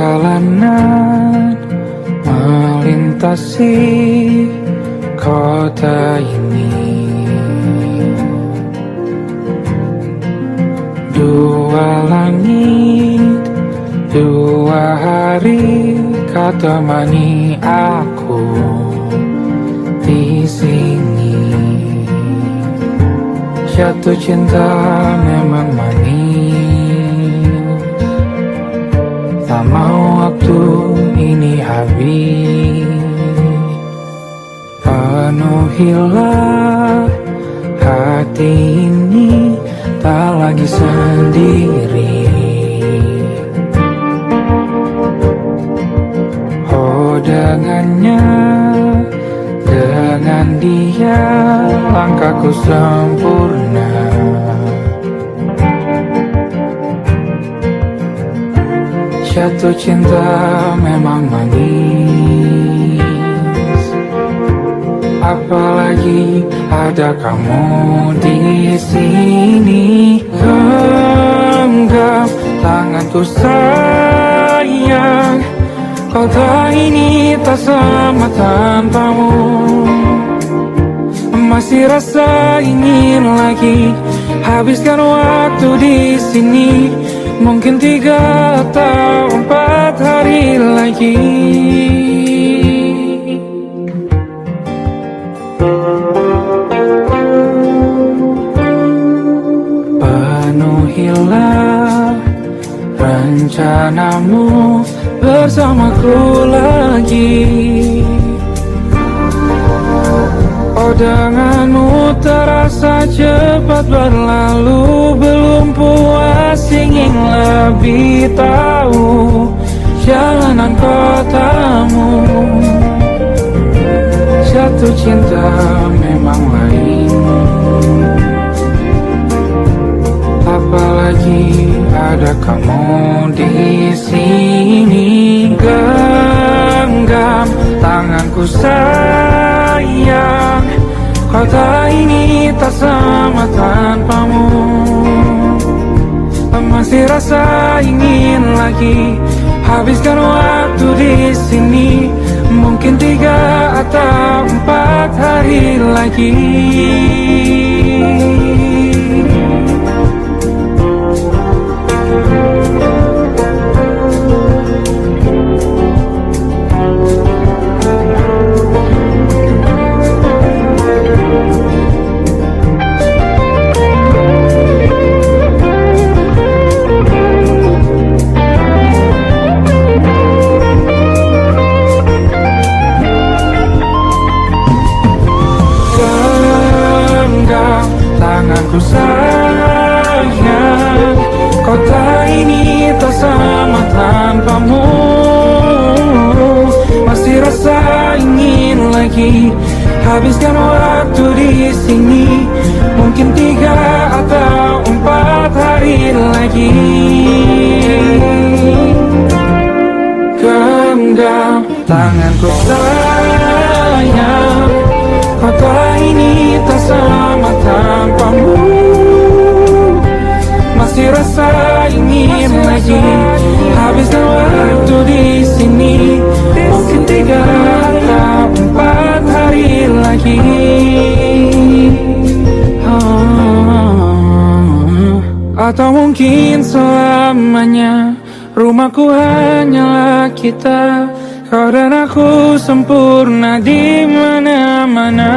Perjalanan melintasi kota ini, dua langit, dua hari kau temani aku di sini. Jatuh cinta memang manis, tak mau waktu ini habis. Penuhilah hati ini, tak lagi sendiri. Oh dengannya, dengan dia langkahku sempurna. Jatuh cinta memang manis, apalagi ada kamu di sini. Genggam tanganku sayang, kota ini tak sama tanpamu. Masih rasa ingin lagi habiskan waktu di sini. Mungkin 3 atau 4 hari lagi. Penuhilah rencanamu bersamaku lagi. Oh denganmu terasa cepat berlalu, belum puas ingin lebih tahu jalanan kotamu. Jatuh cinta memang lain, apalagi ada kamu di sini. Genggam tanganku sayang, kota ini tak sama tanpamu. Masih rasa ingin lagi habiskan waktu di sini. Mungkin 3 atau 4 hari lagi. Tanganku sayang, kota ini tak sama tanpamu. Masih rasa ingin lagi habiskan waktu di sini. Mungkin 3 atau 4 hari lagi. Genggam tanganku sayang, kota ini tak sama tanpamu. Masih rasa ingin lagi habiskan waktu di sini. Mungkin 3 atau 4 hari lagi. Atau mungkin selamanya. Rumahku hanyalah kita, kau dan aku sempurna di mana-mana.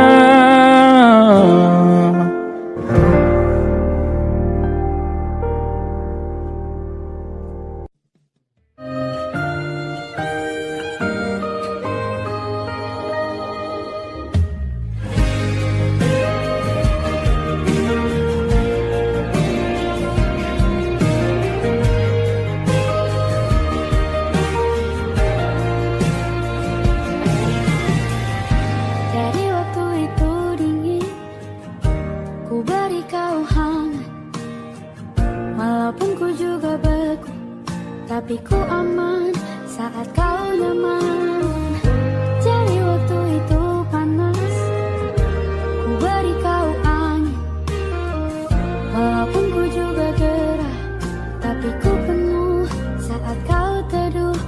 Tapi ku aman saat kau nyaman. Jadi waktu itu panas, ku beri kau angin. Walaupun ku juga gerah, tapi ku penuh saat kau teduh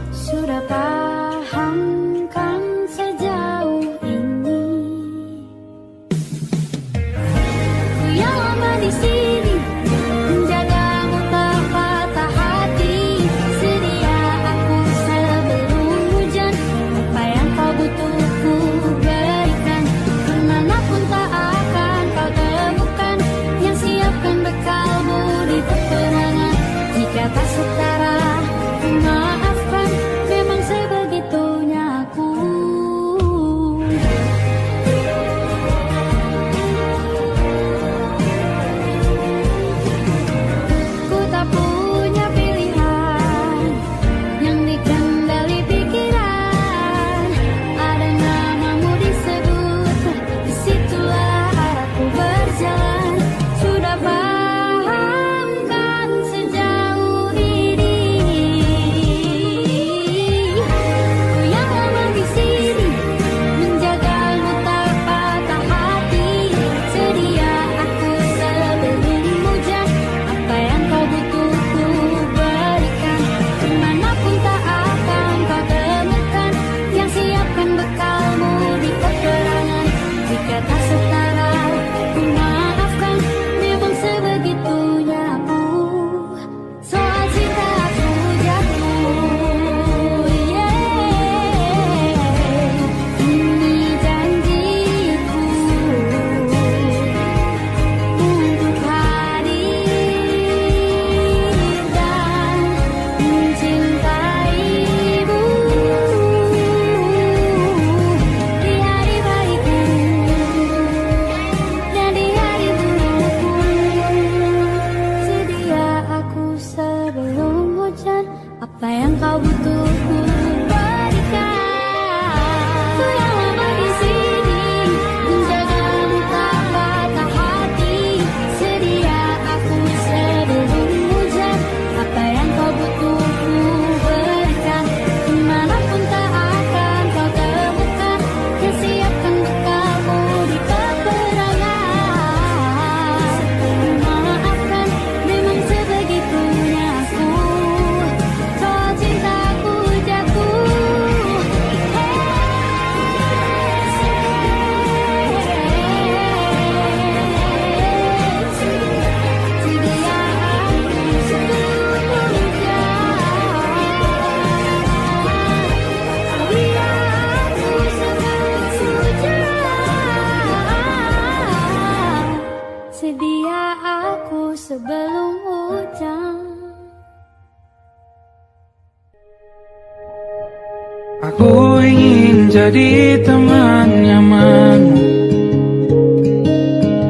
Aku ingin jadi teman nyamanmu,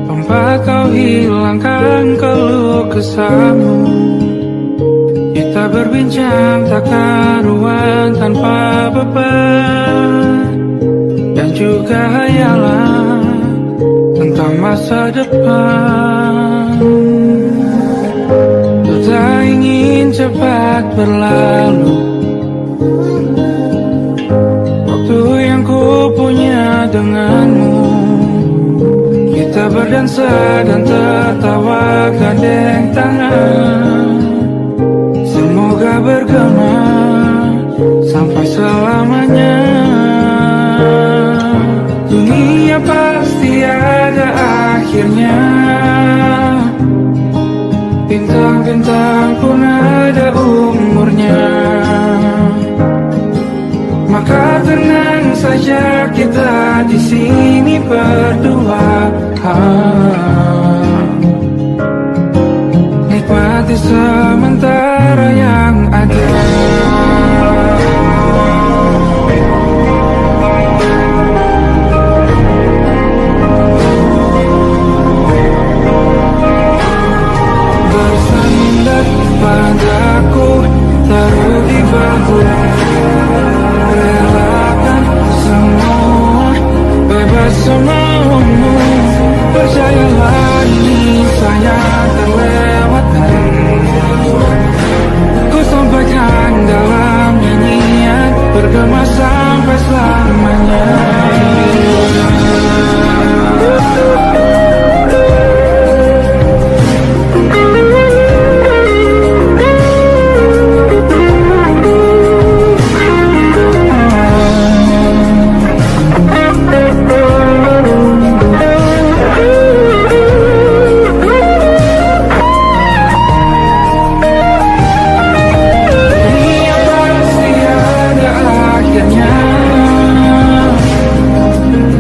tempat kau hilangkan keluh kesahmu. Kita berbincang tak karuan tanpa beban, dan juga hayalan tentang masa depan. Ku tak ingin cepat berlalu waktu yang ku punya denganmu. Kita berdansa dan tertawa gandeng tangan, semoga bergema sampai selamanya. Dunia pasti ada akhirnya, bintang-bintang pun ada umurnya. Maka tenang saja kita di sini berdua, nikmati sementara yang ada. Bersandar padaku, taruh di bahu, relakan semua, bebas semaumu. Percayalah ini saya terlewatkan, ku sampaikan dalam nyanyian, bergema sampai selamanya.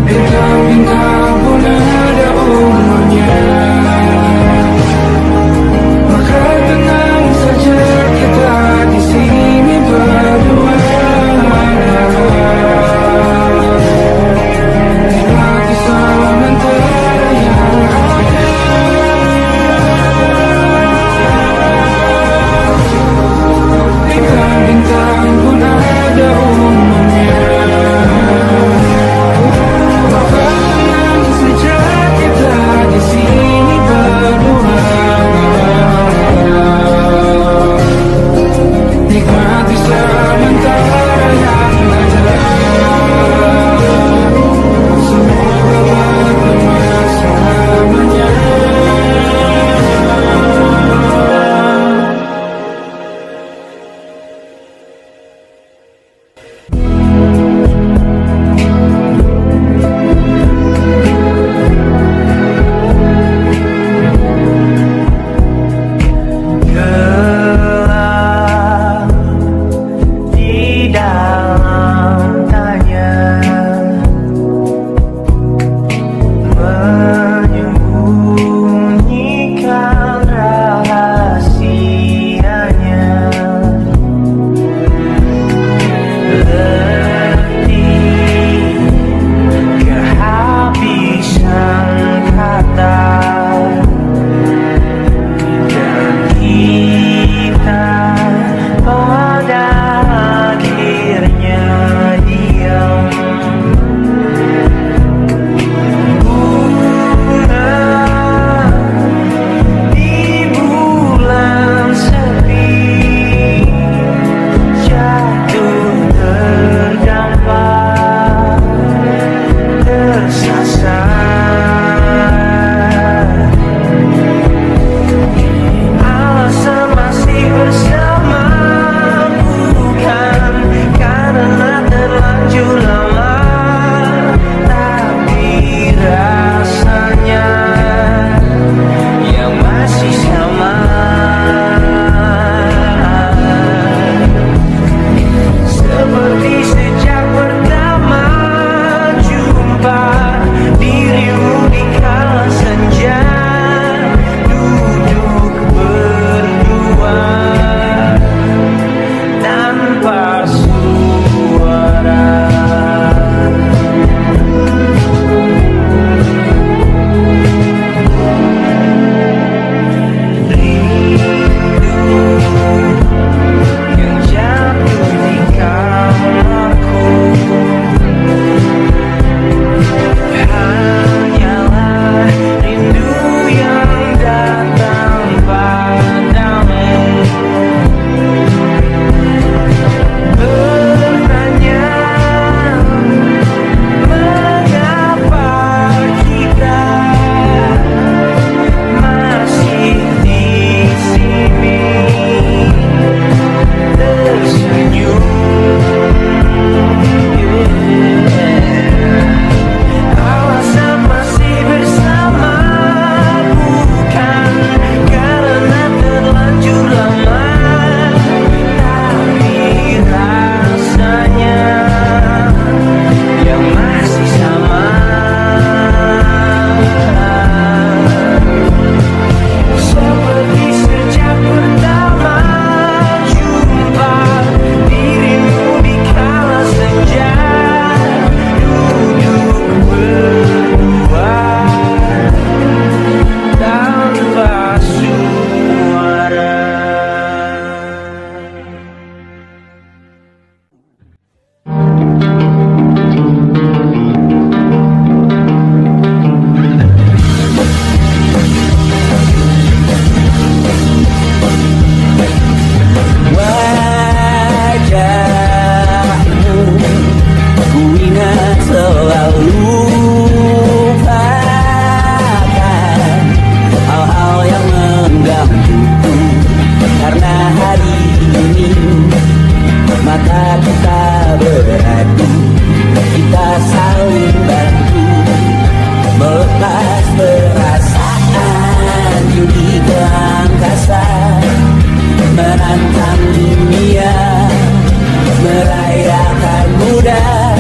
Bintang-bintang pun ada ada.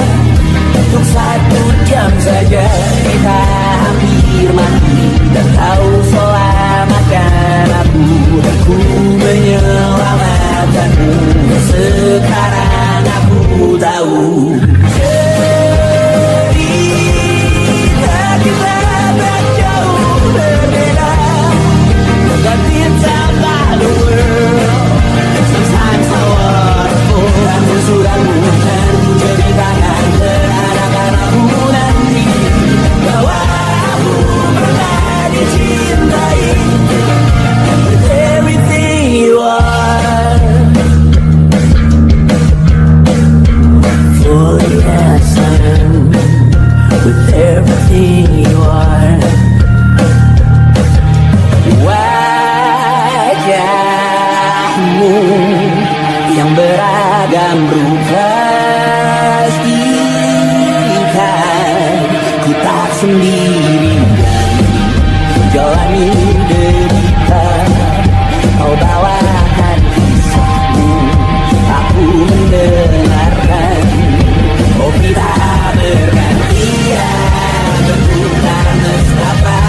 Untuk 1 jam saja kita hampir mati, dan kau selamatkan aku, dan ku menyelamatkanmu. Sekarang aku tahu cerita kita tak jauh berbeda. But it's about the world. Sometimes I want kamu sudah bukan ceritakan terhadap aku nanti bahwa aku pernah dicintai. With everything you are, for yes I am. With everything you are, wajahmu yang beragam rupa pastikan ku tak sendirian jalani derita. Kau bawakan kisahmu, aku mendengarkan. Oh kita bergantian berputar nestapa,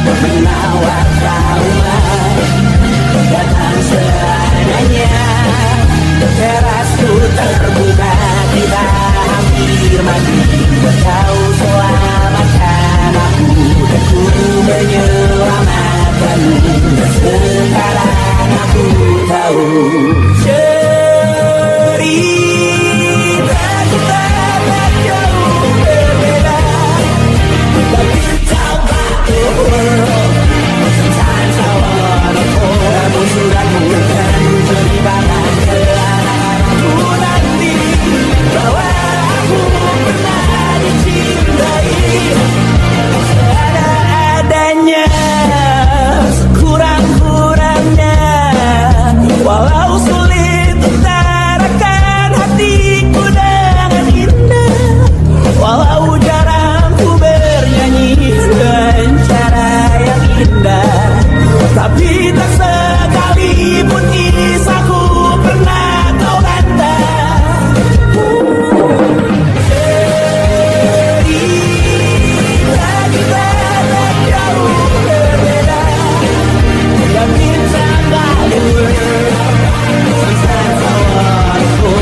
menawar trauma datang seadanya. Terasku terbuka, kita hampir mati, kau selamatkan aku, dan ku menyelamatkanmu. Sekarang aku tahu cerita kita tak jauh berbeda. But it's about the world. Sometimes I wanna fall. Kamu sudah bukan ceritakan ke anak-anakku nanti bahwa aku pernah dicintai. Ada-adanya, kurang-kurangnya, walau sulit utarakan hatiku dengan indah, walau jarang ku bernyanyi dengan cara yang indah, tapi tak sekalipun kisahku pernah kau bantah. Cerita kita tak jauh berbeda, dan kita tak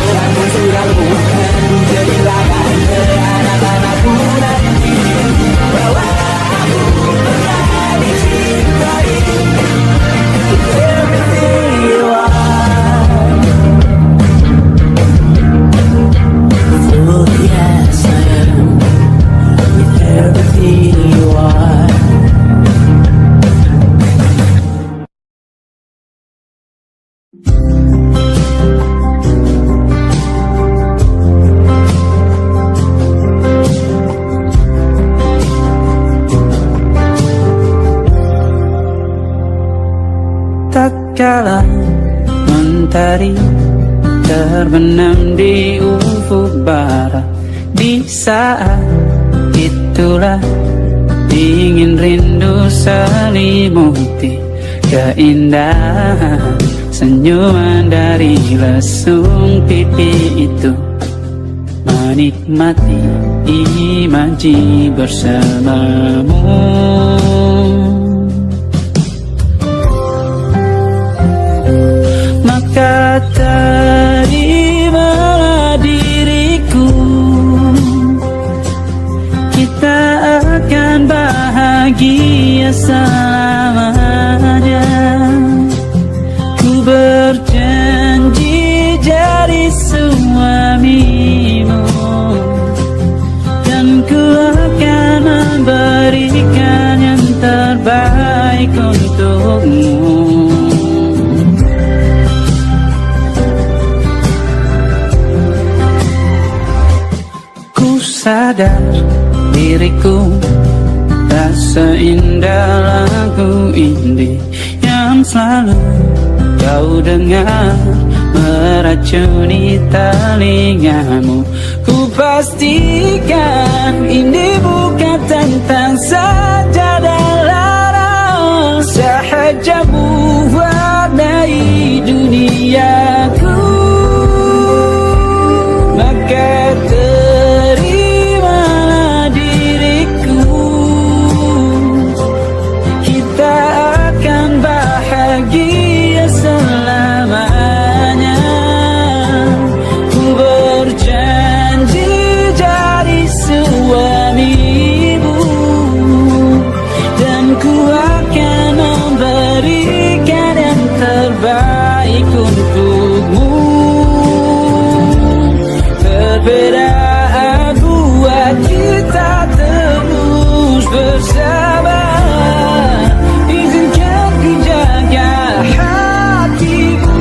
kamu sudah bukan ceritakan ke anak-anakku nanti bahwa aku pernah dicintai. Everything you are, oh yes I am. With everything you are. Tak kala mentari terbenam di ufuk barat, di saat itulah dingin rindu selimuti keindahan senyuman dari lesung pipi itu, menikmati imaji bersamamu. Maka terimalah diriku, kita akan bahagia selamanya. Ku berjanji jadi suamimu, dan ku akan memberikan yang terbaik untukmu. Sadar diriku tak seindah lagu ini yang selalu kau dengar meracuni telingamu. Ku pastikan ini bukan tentang sajadah lara, sahaja mewarnai duniaku. Maka pada aku, kita terus bersama. Izinkan ku jaga hatiku.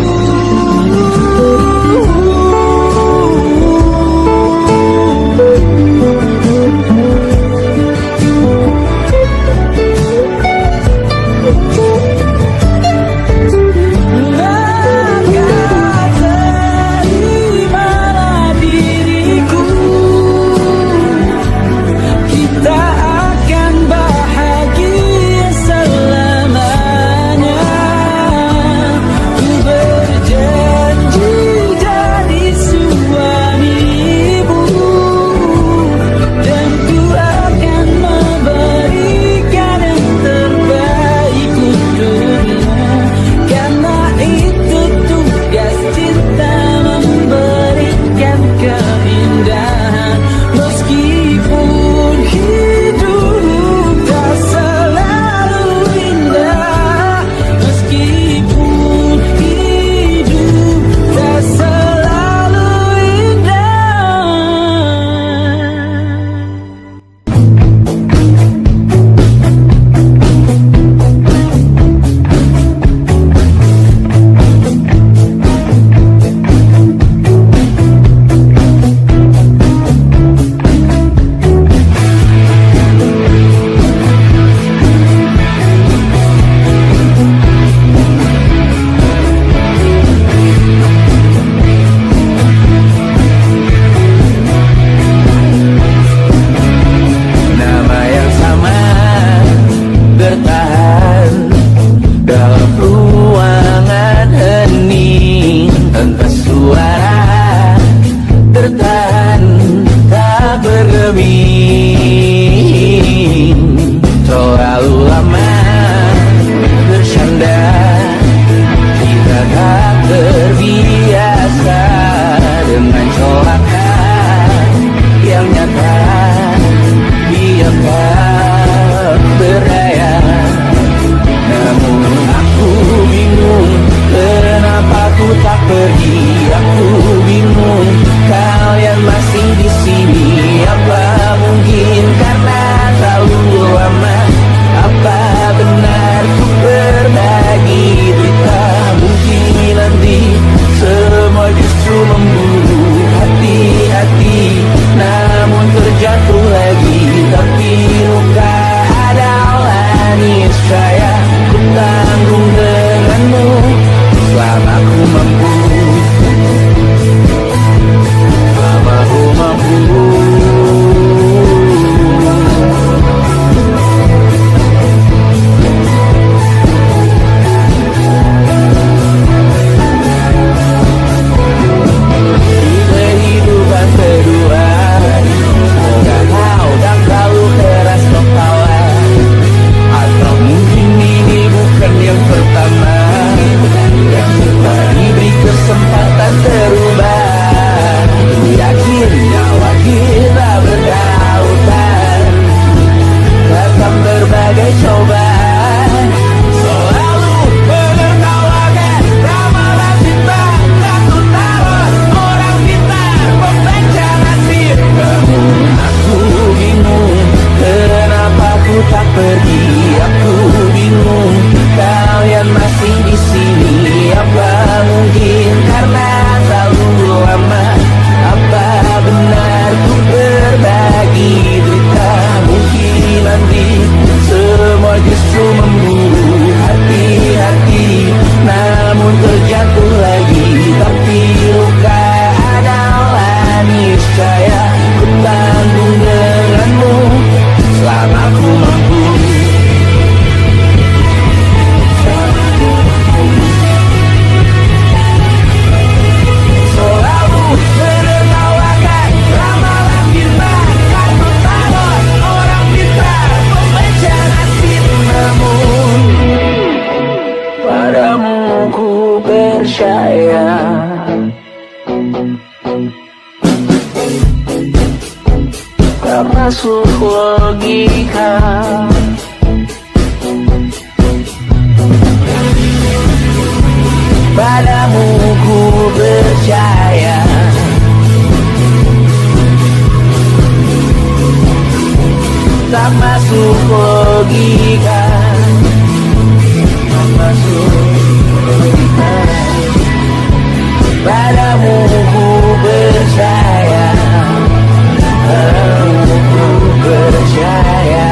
masuk logika. Padamu ku percaya, masuk logika, tak masuk logika. Padamu ku percaya, padamu ku percaya.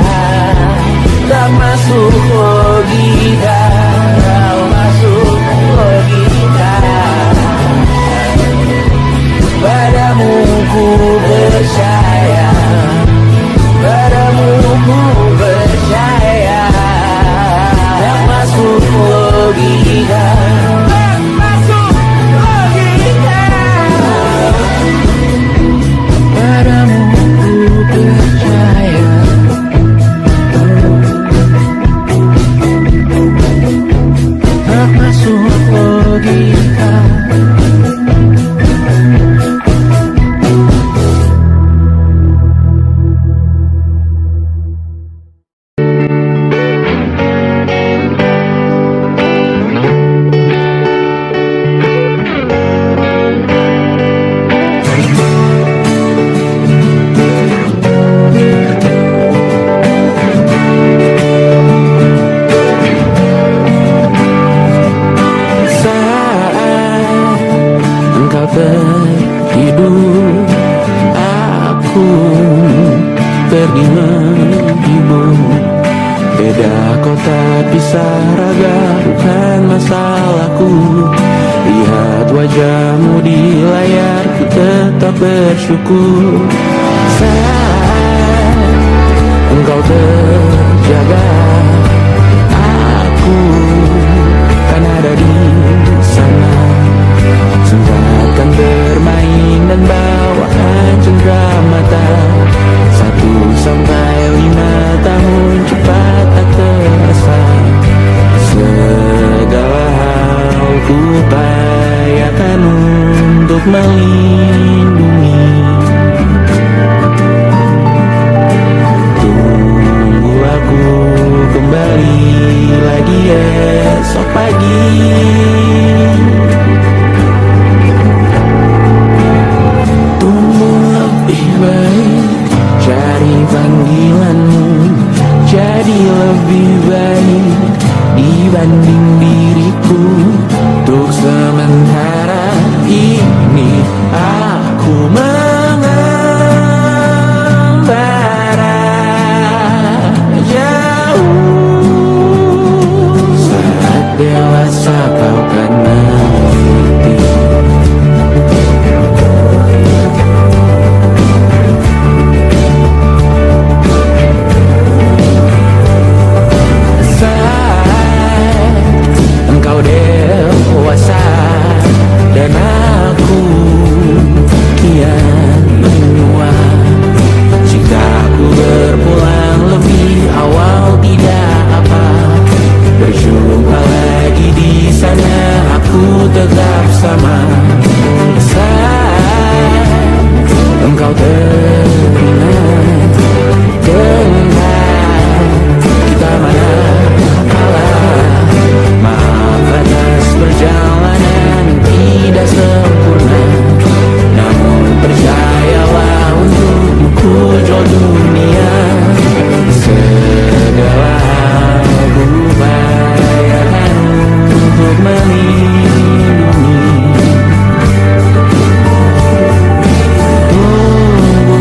Tak masuk logika, tak masuk logika. Padamu ku percaya, padamu ku percaya. Tak masuk logika, tak masuk logika. Padamu ku percaya, tak masuk logika. Tertidur, aku pergi menghibur. Beda kota pisah raga bukan masalahku. Lihat wajahmu di layar, ku tetap bersyukur. Saat engkau terjaga, aku kan ada di sana. Sempatkan bermain dan bawaan cendera mata. 1-5 tahun cepat tak terasa. Segala hal ku upayakan untuk melindungi. Tunggu aku kembali lagi esok pagi. Cari panggilanmu jadi lebih baik dibanding diriku. Untuk sementara ini aku mengembara jauh. Saat dewasa kau kan mengerti. Engkau dewasa dan aku kian menua. Jika aku berpulang lebih awal tidak apa. Berjumpa lagi di sana, aku tetap sama. Saat engkau teringat tentang kita mana kalah. Maaf atas perjalanan tidak sempurna, namun percayalah untukmu ku jual dunia. Segala hal ku upayakan untuk melindungi. Tunggu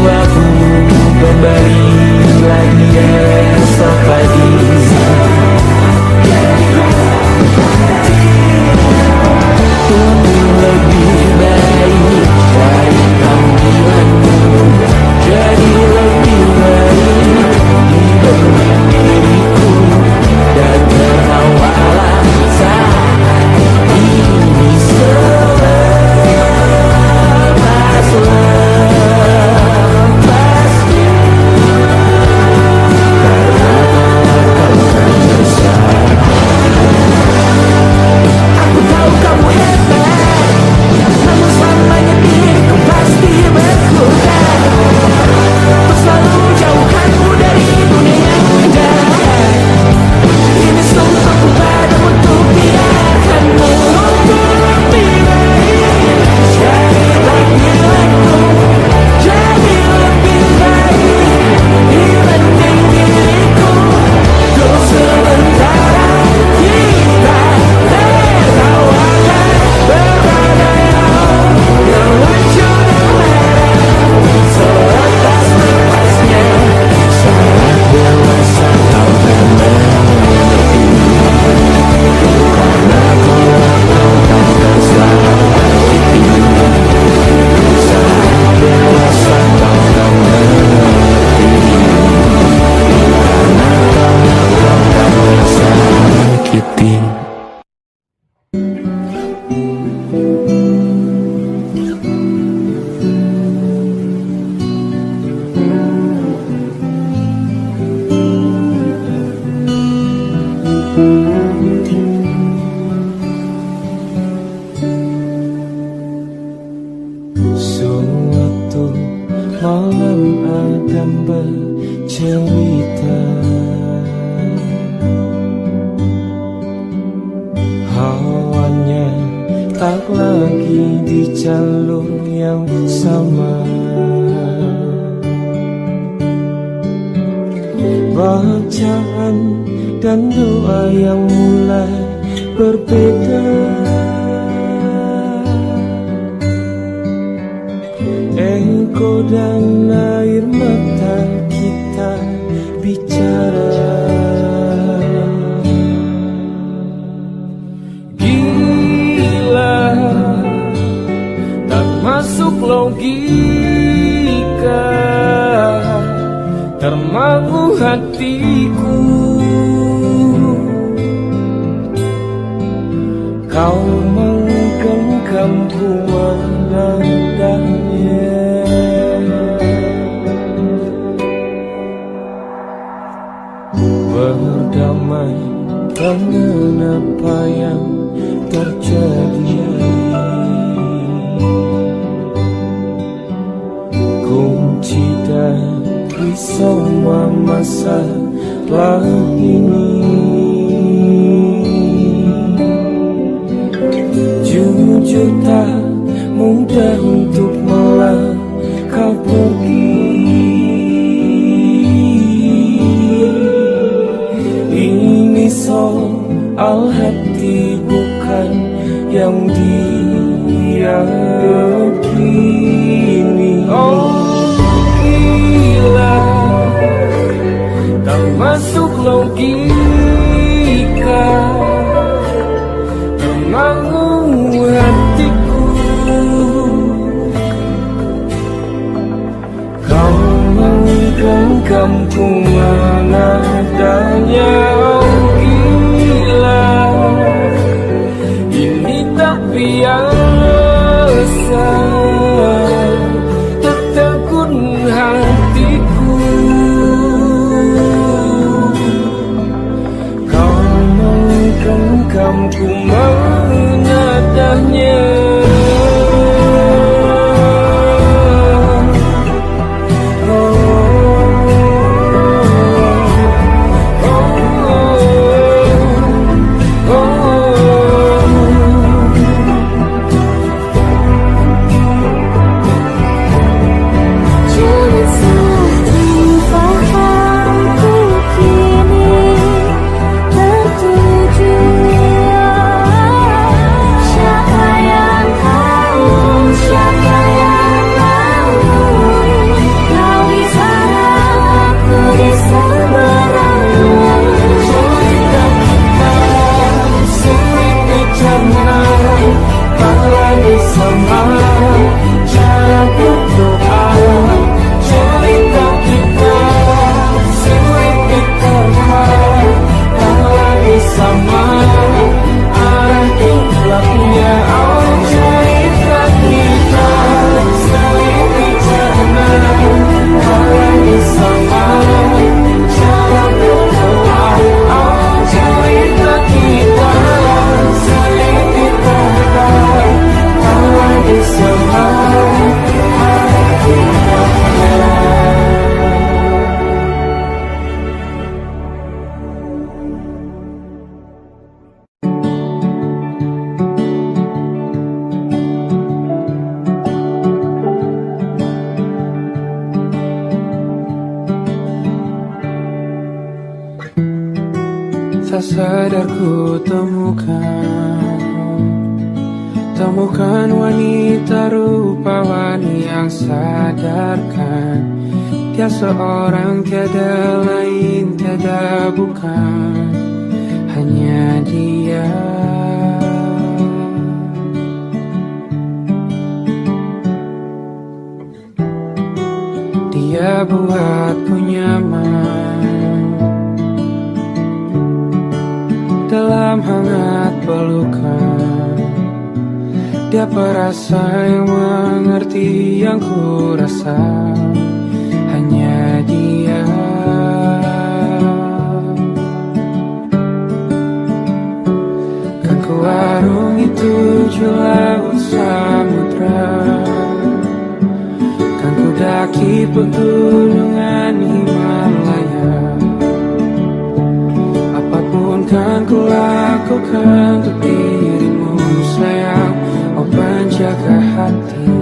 malam Adam bercerita, hawanya tak lagi di jalur yang sama. Bacaan dan doa yang mulai berbeda. Engkau dan air mata kita bicara. Gila, tak masuk logika, termangu hatiku. Kau menggenggamku menandanya. Berdamai dengan apa yang terjadi. Kunci dari semua masalah ini, jujur tak mudah untuk melangkah pergi. Ini soal hati bukan yang diyakini. Oh gila, tak masuk logika, termangu hatiku. Kau menggenggamku menadanya. Oh gila, ini tak biasa, tertegun hatiku. Kau menggenggamku menadanya. Tak sadar ku temukan wanita rupawan yang sadarkan dia seorang, tiada lain, tiada bukan, hanya dia. Dia buatku nyaman dalam hangat pelukan. Dia perasa yang mengerti yang ku rasa, hanya dia. Kan ku arungi 7 laut samudra, kan ku daki pegunungan Himalaya. Apapun kan ku lakukan untuk dirimu sayang, oh penjaga hati.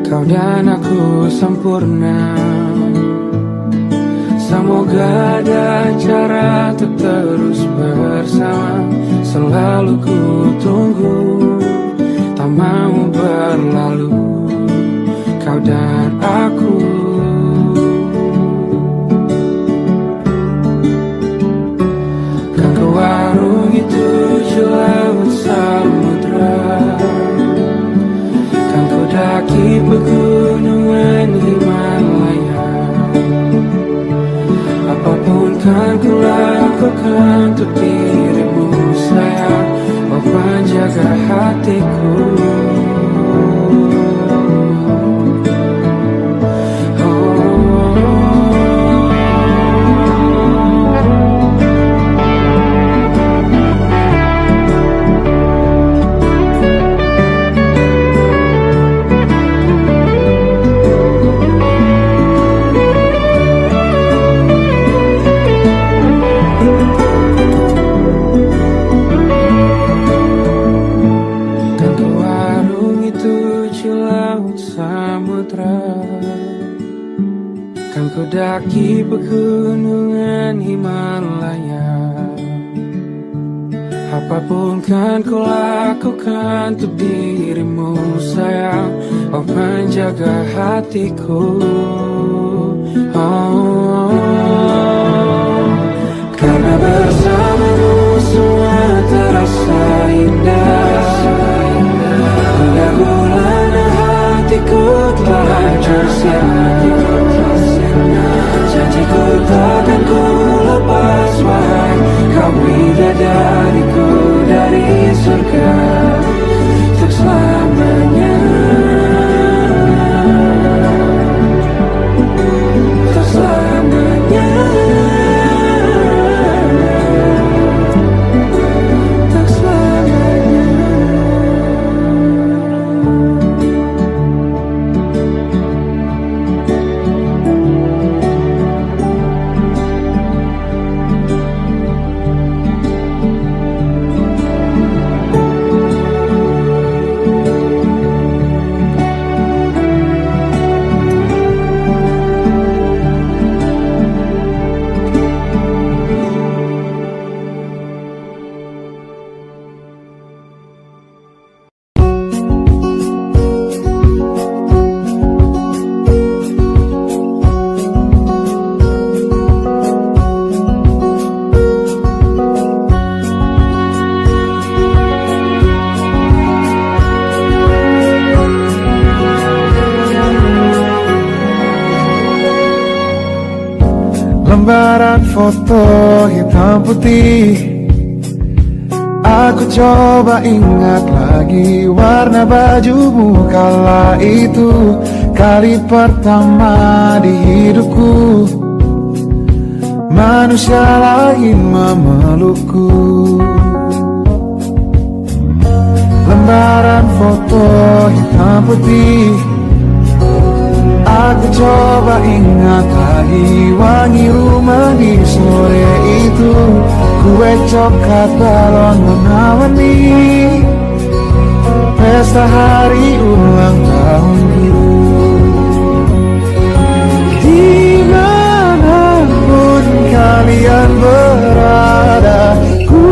Kau dan aku sempurna, semoga ada cara untuk terus bersama. Selalu ku tunggu, tak mau berlalu, kau dan aku. Kan ke warung itu laut samudra, kan ku daki pegunungan Himalaya. Apapun kan ku lakukan untuk dirimu sayang, oh penjaga hatiku. Kan ku daki pegunungan Himalaya. Apapun kan ku lakukan untuk dirimu sayang, oh penjaga hatiku. Karena bersamamu semua terasa indah. Gulana hatiku telah tersiap. Janjiku takkan ku lepas, wahai kau bidadariku dari surga untuk selamanya, untuk selamanya, untuk selamanya. Lembaran foto hitam putih, aku coba ingat lagi warna bajumu kala itu. Kali pertama di hidupku manusia lain memelukku. Lembaran foto hitam putih, aku coba ingat lagi wangi rumah di sore itu. Kue coklat balon warna-warni, pesta hari ulang tahun biru. Dimanapun kalian berada, ku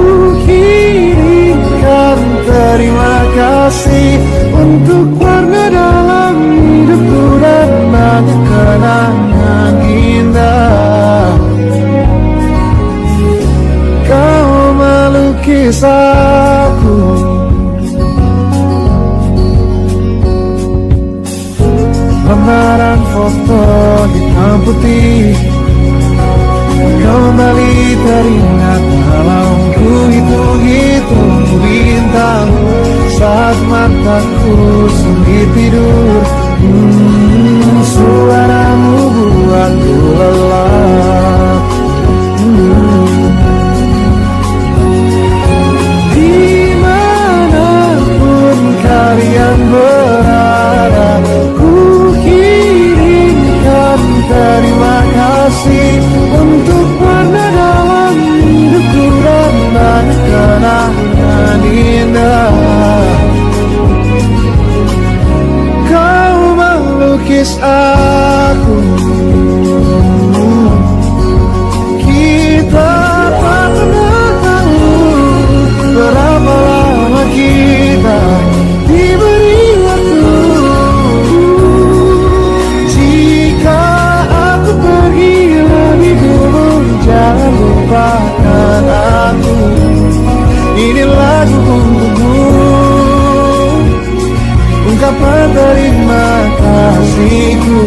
kirimkan terima kasih untuk warna dalam hidupku dan banyak kenangan indah. Kau melukis aku, lembaran foto hitam putih kembali teringat malamku hitung-hitung bintang saat mataku sulit tidur. Suaramu buatku lelah. kasih untuk warna dalam hidupku dan banyak kenangan indah. Kau melukis aku, kita tak pernah tahu berapa lama kita diberi waktu. Jika aku pergi lebih dulu, jangan lupakan aku. Ini lagu untukmu, ungkapan terima kasihku.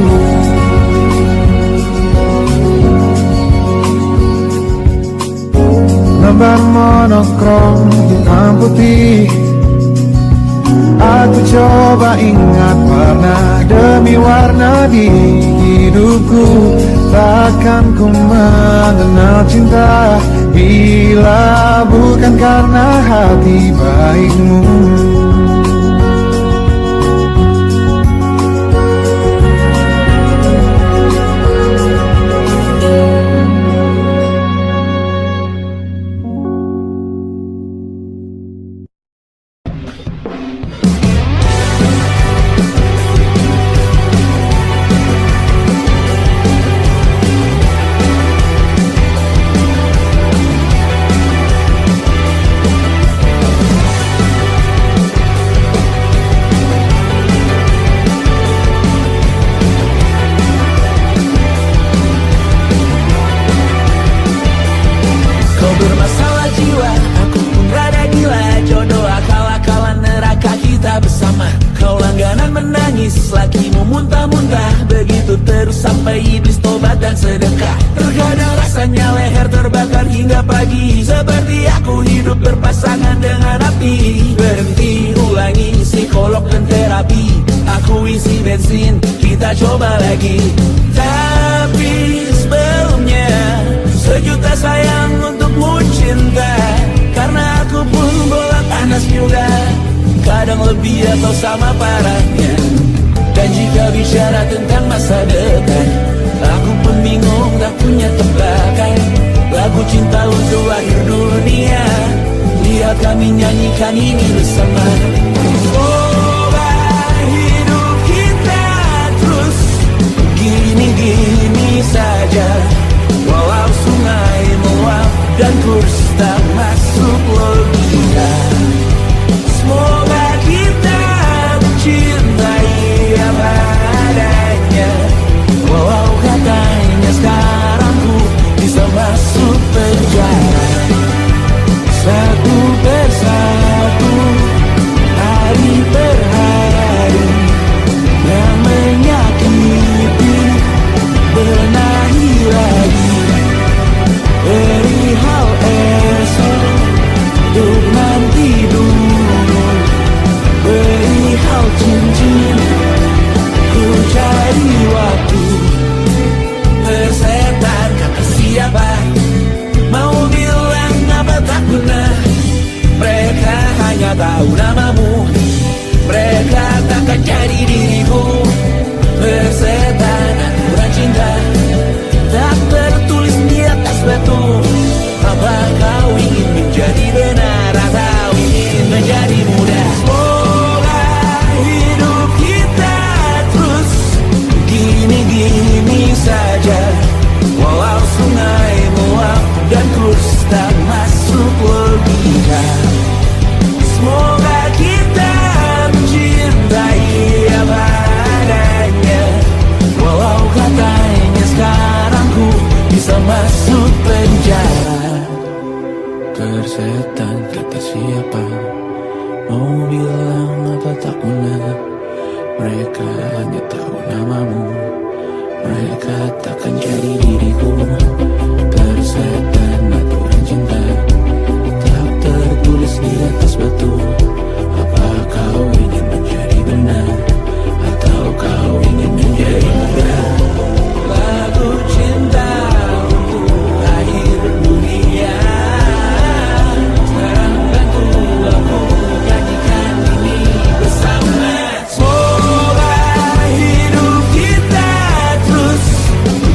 Lembar monokrom hitam putih, aku coba ingat warna demi warna di hidupku. Takkan ku mengenal cinta bila bukan karena hati baikmu.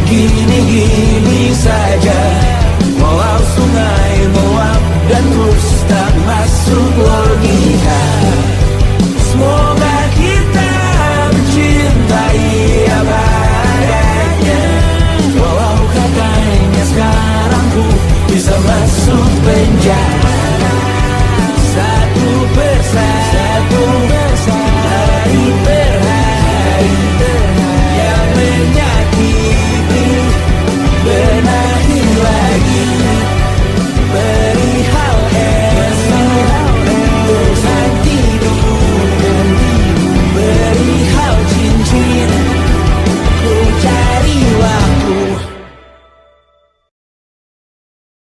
Gini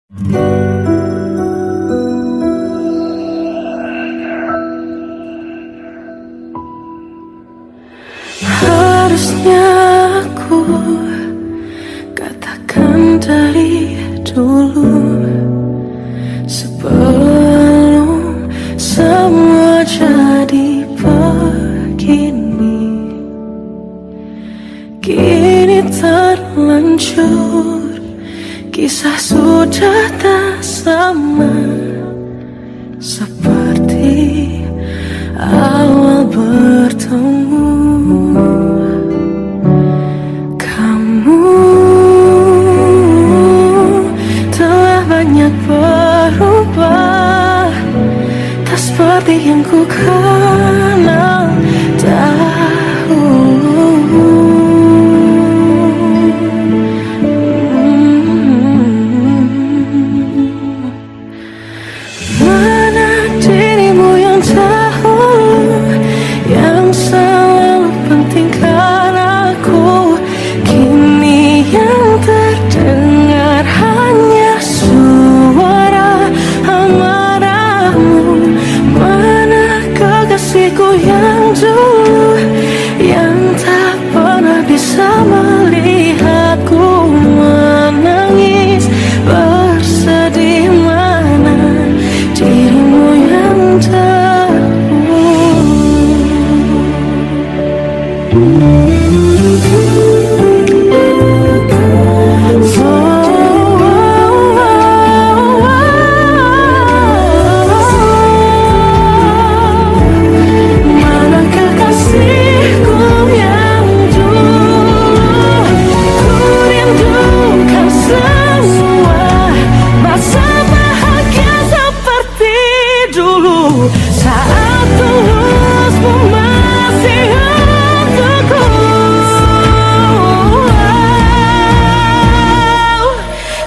Harusnya aku katakan dari dulu, sebelum semua jadi begini. Kini terlanjur, kisah sudah tak sama seperti awal bertemu. Kamu telah banyak berubah, tak seperti yang ku kenal dahulu. Mana dirimu yang dahulu, yang selalu pentingkan aku, kini yang terdengar hanya suara amarahmu. Mana kekasihku yang dulu, yang tak pernah bisa melihatku menangis bersedih. Mana dirimu yang mana kekasihku yang dulu, ku rindukan semua masa bahagia seperti dulu, saat tulusmu masih untukku.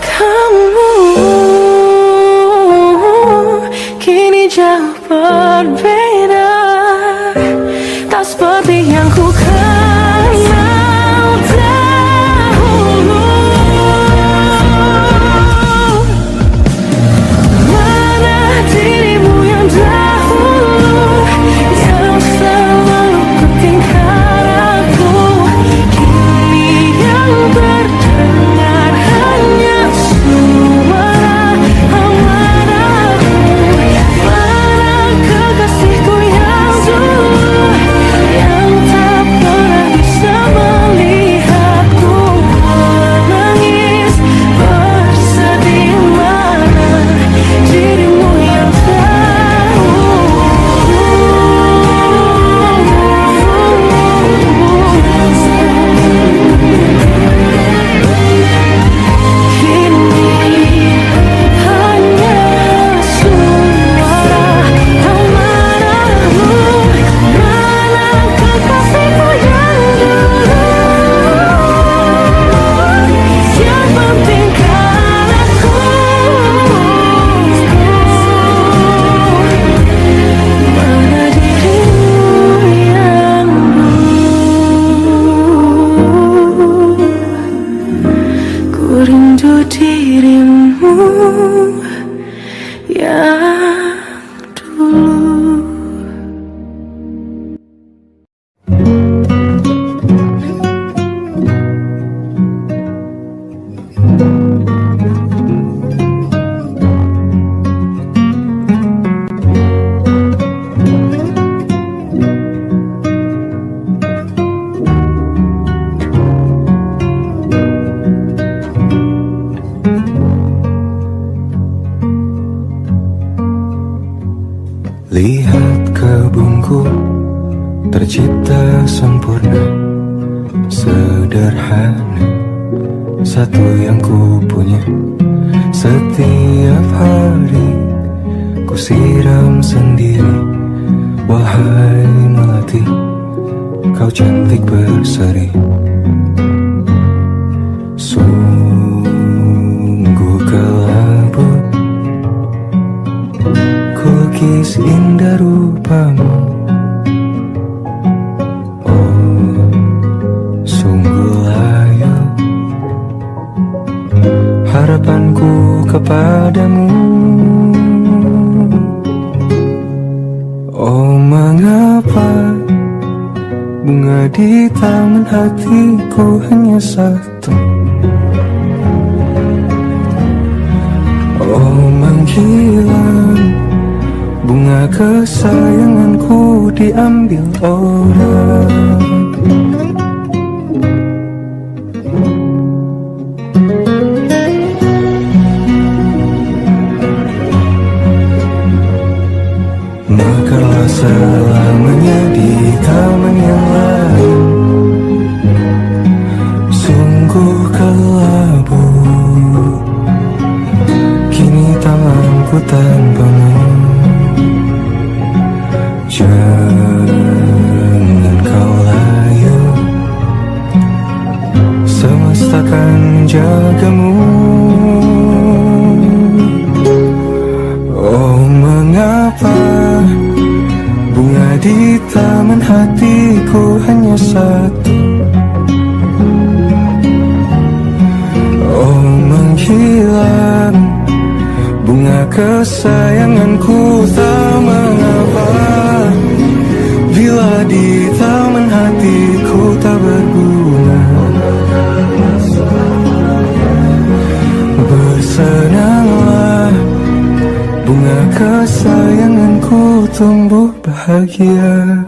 Kamu kini jauh berbeda, tak seperti yang ku kenal dahulu. Mana dirimu yang dahulu, yang selalu pentingkan aku, kini yang terdengar hanya suara amarahmu. Mana kekasihku yang dulu, yang tak pernah bisa melihatku menangis bersedih. Mana dirimu yang kini hanya suara amarahmu. Mana kekasihku yang dulu, yang pentingkan aku, mana dirimu yang dulu, ku rindu dirimu yang dulu. Lihat kebunku tercipta sempurna, sederhana, satu yang ku punya. Setiap hari ku siram sendiri. Wahai melati, kau cantik berseri. Sungguh kelabu, ku lukis indah rupamu. Oh, sungguh layu, harap harapanku kepadamu. Oh mengapa bunga di taman hatiku hanya satu. Oh menghilang bunga kesayanganku diambil orang. Mekarlah selamanya di taman yang lain. Sungguh kelabu kini tanganku tanpamu. Jangan kau layu, semesta akan jagamu. Oh mengapa bunga di taman hatiku hanya satu. Oh menghilang bunga kesayanganku, tak mengapa bila di taman hatiku tak berbunga. Bersenanglah bunga kesayanganku tumbuh bahagia.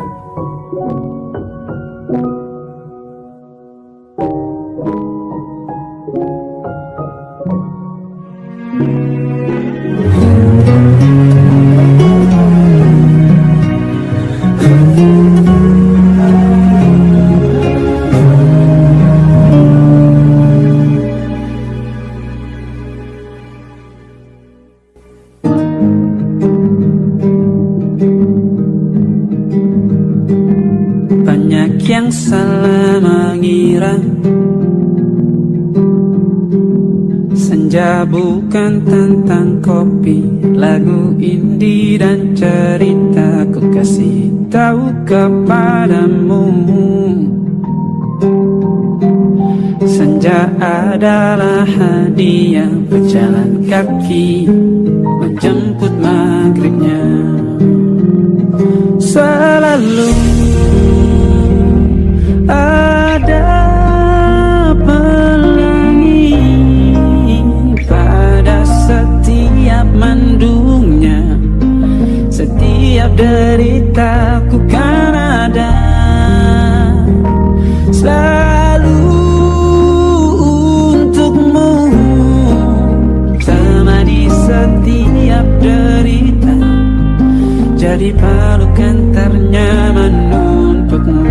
Banyak yang salah mengira senja bukan tentang kopi, lagu indie dan cerita. Ku kasih tahu kepadamu, senja adalah hadiah berjalan kaki menjemput maghribnya. Selalu ada pelangi pada setiap mendungnya. Setiap deritaku kan ada selalu untukmu. Temani setiap derita, jadi pelukan ternyaman untukmu.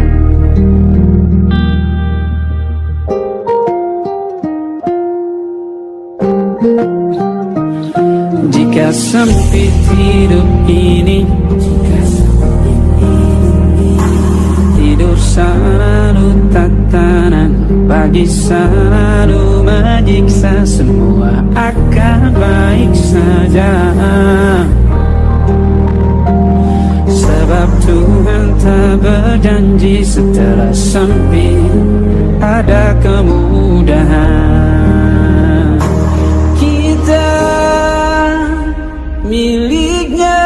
Jika sempit hidup ini, tidur selalu tatanan, pagi selalu menyiksa, semua akan baik saja. Sebab Tuhan tak berjanji setelah sempit ada kemudahan. Kita miliknya,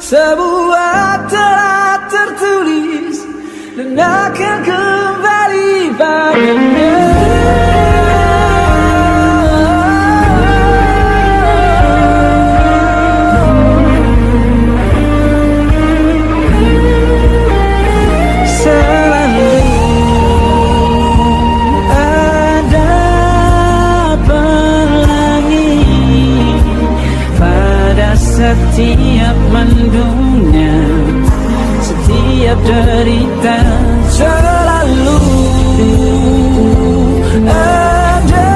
sebuah telah tertulis dan akan kembali padanya. Setiap mendungnya, setiap derita, selalu ada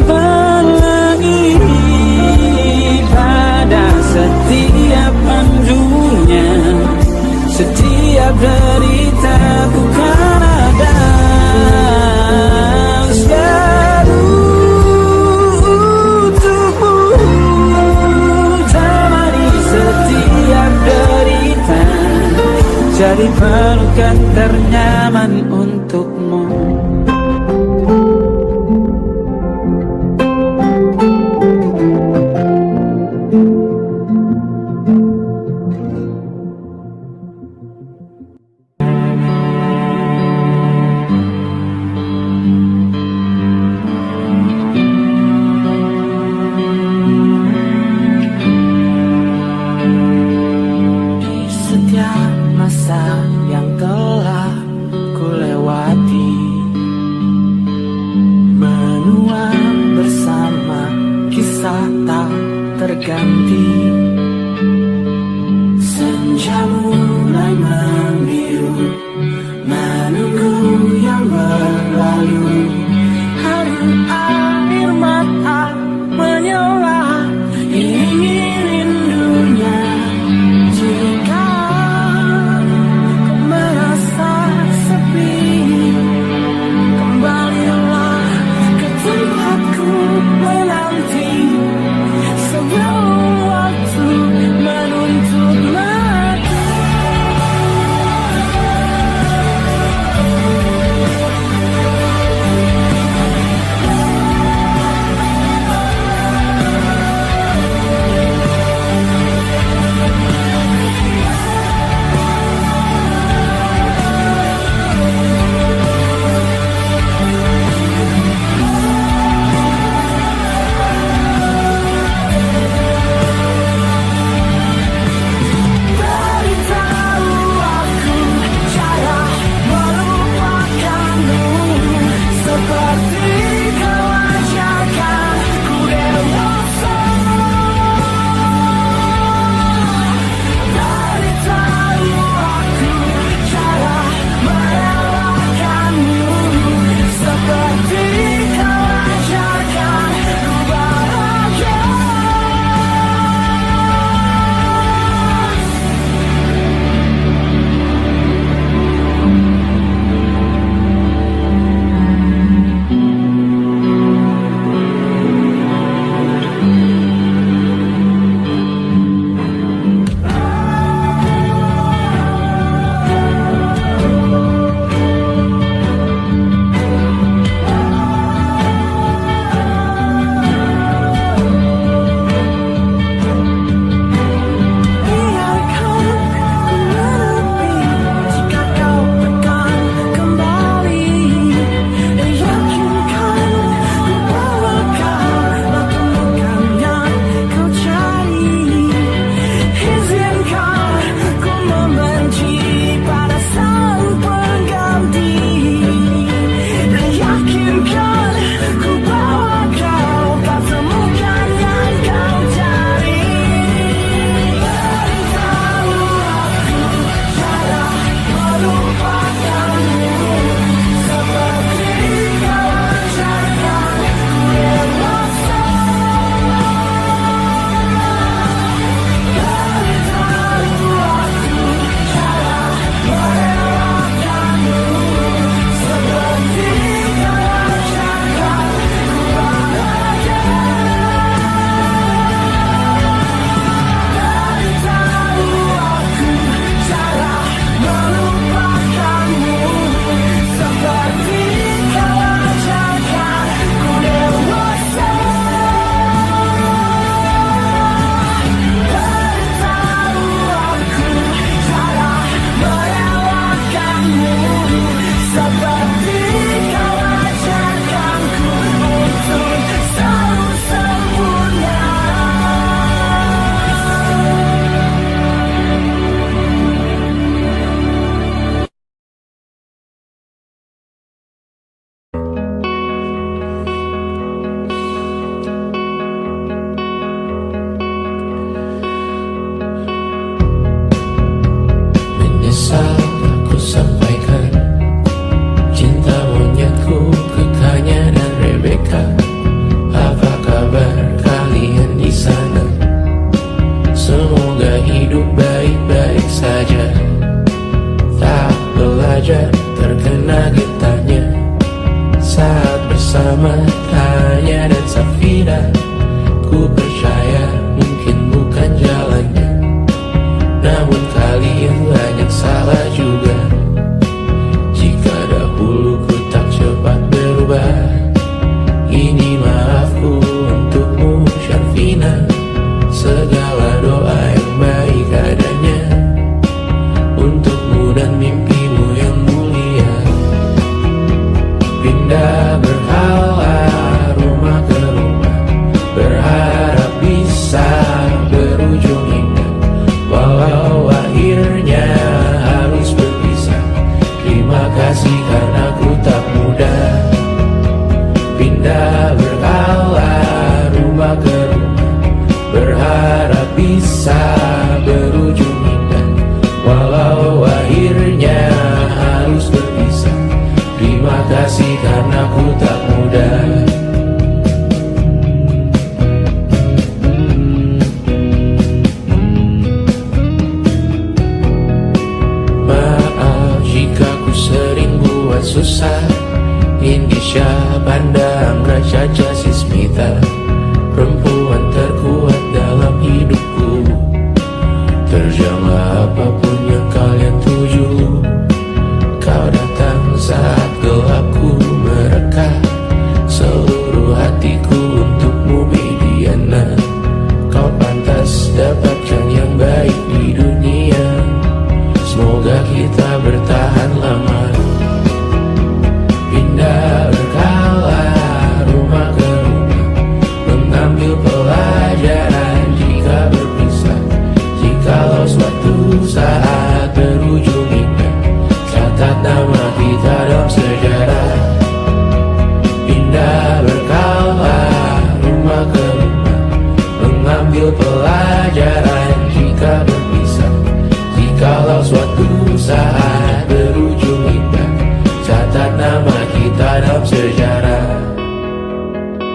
pelangi pada setiap mendungnya. Setiap derita ku kan ada selalu jadi pelukan ternyaman untukmu. terasa tak terganti. Senja mulai membiru, menunggu yang berlalu. Hari air mata menyala, ini rindunya. Jika kau merasa sepi, kembalilah ke tempatku menanti. Sebelum waktu menuntut mati. saja terkena getahnya saat bersama Tanya dan Safira. Ku percaya mungkin bukan jalannya, namun kalian banyak salah juga. Jika dahulu ku tak cepat berubah, ini maafku untukmu Syarfina. Segala doa yang baik adanya untukmu dan mimpimu yang mulia. Pindah berhala rumah ke rumah, berharap bisa berujung indah. Walau akhirnya harus berpisah, terima kasih karena ku tak mudah. Pindah berhala rumah ke rumah,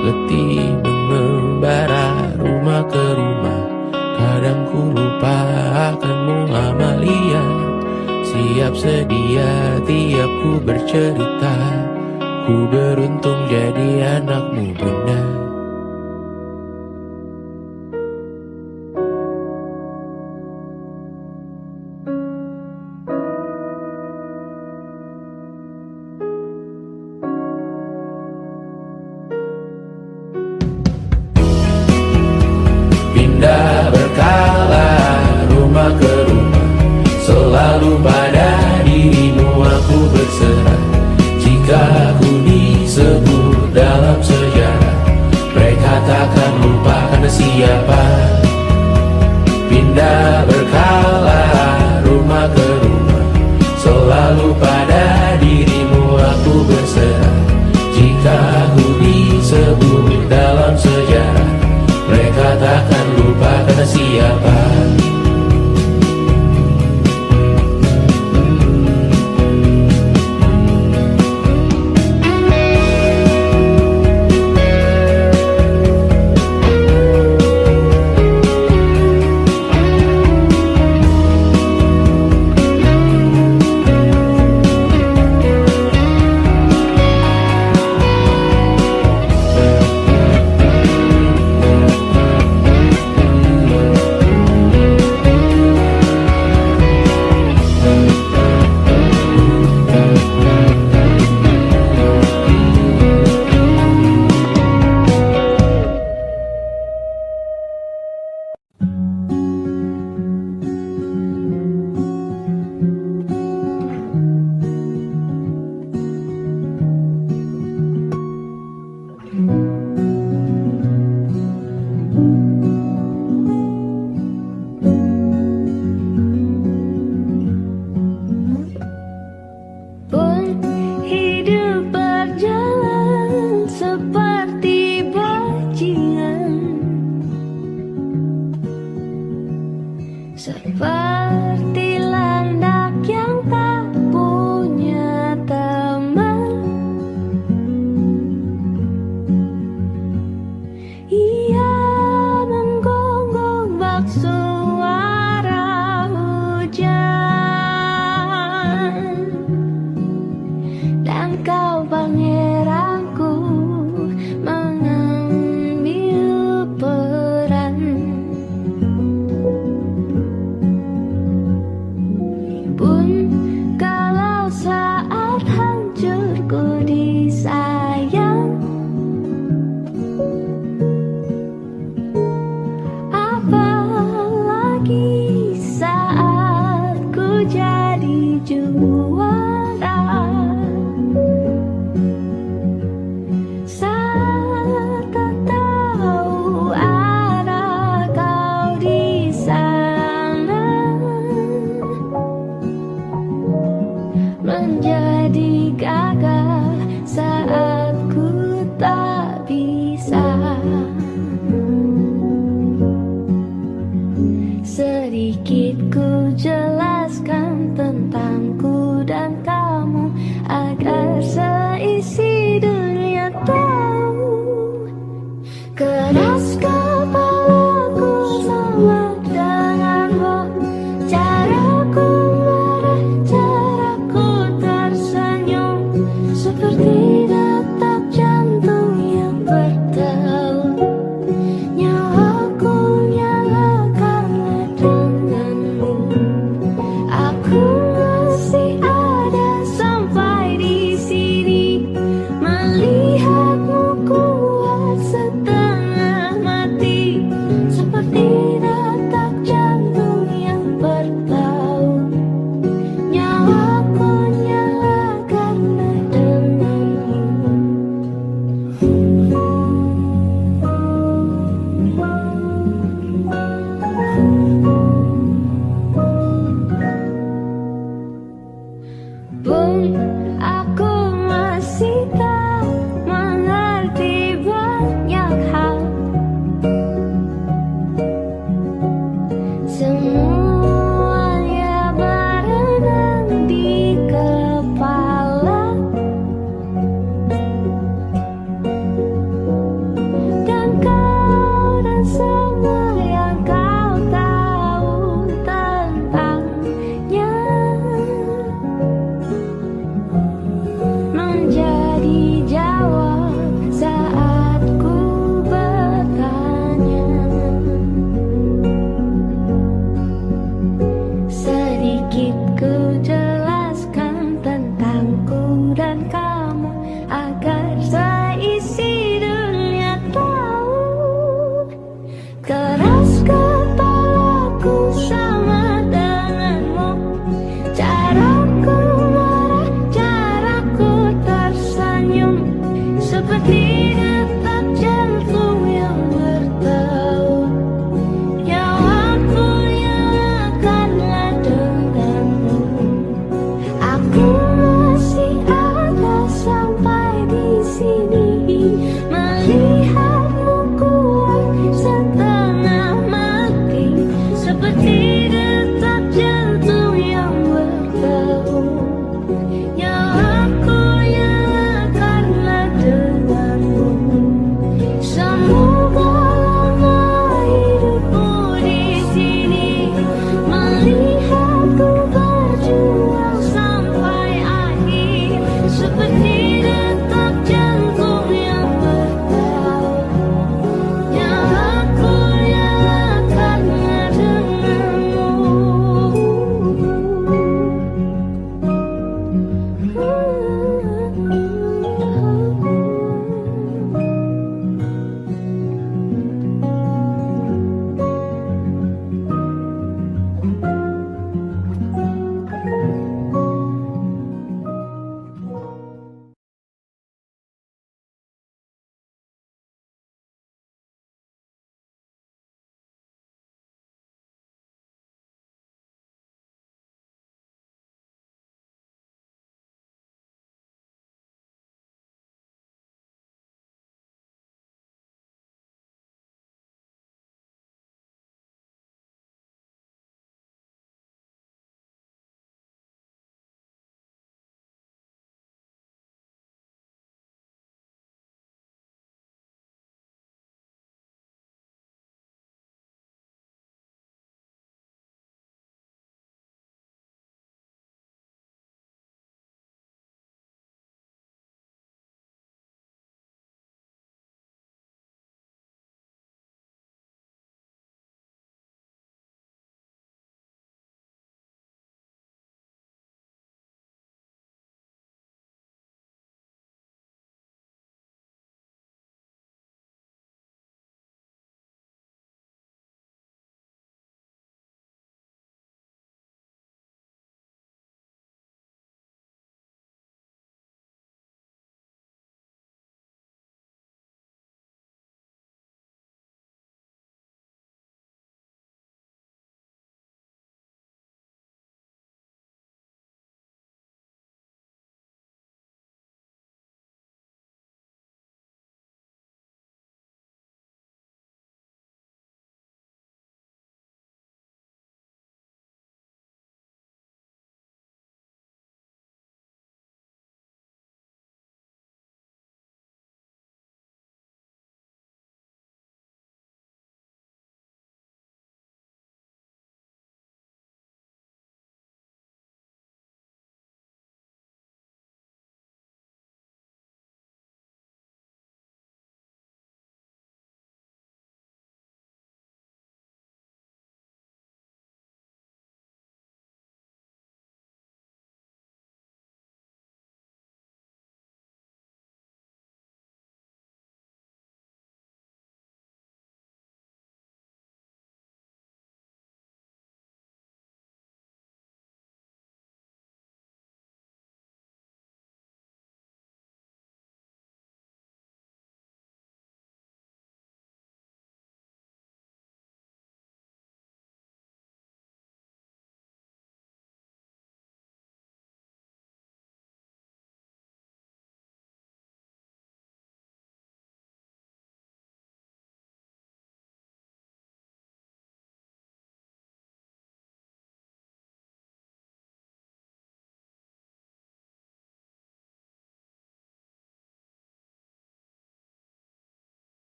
letih mengembara rumah ke rumah. Kadang ku lupa akanmu Amalia. Siap sedia tiap ku bercerita, ku beruntung jadi anakmu bunda. Pindah berkala rumah ke rumah, selalu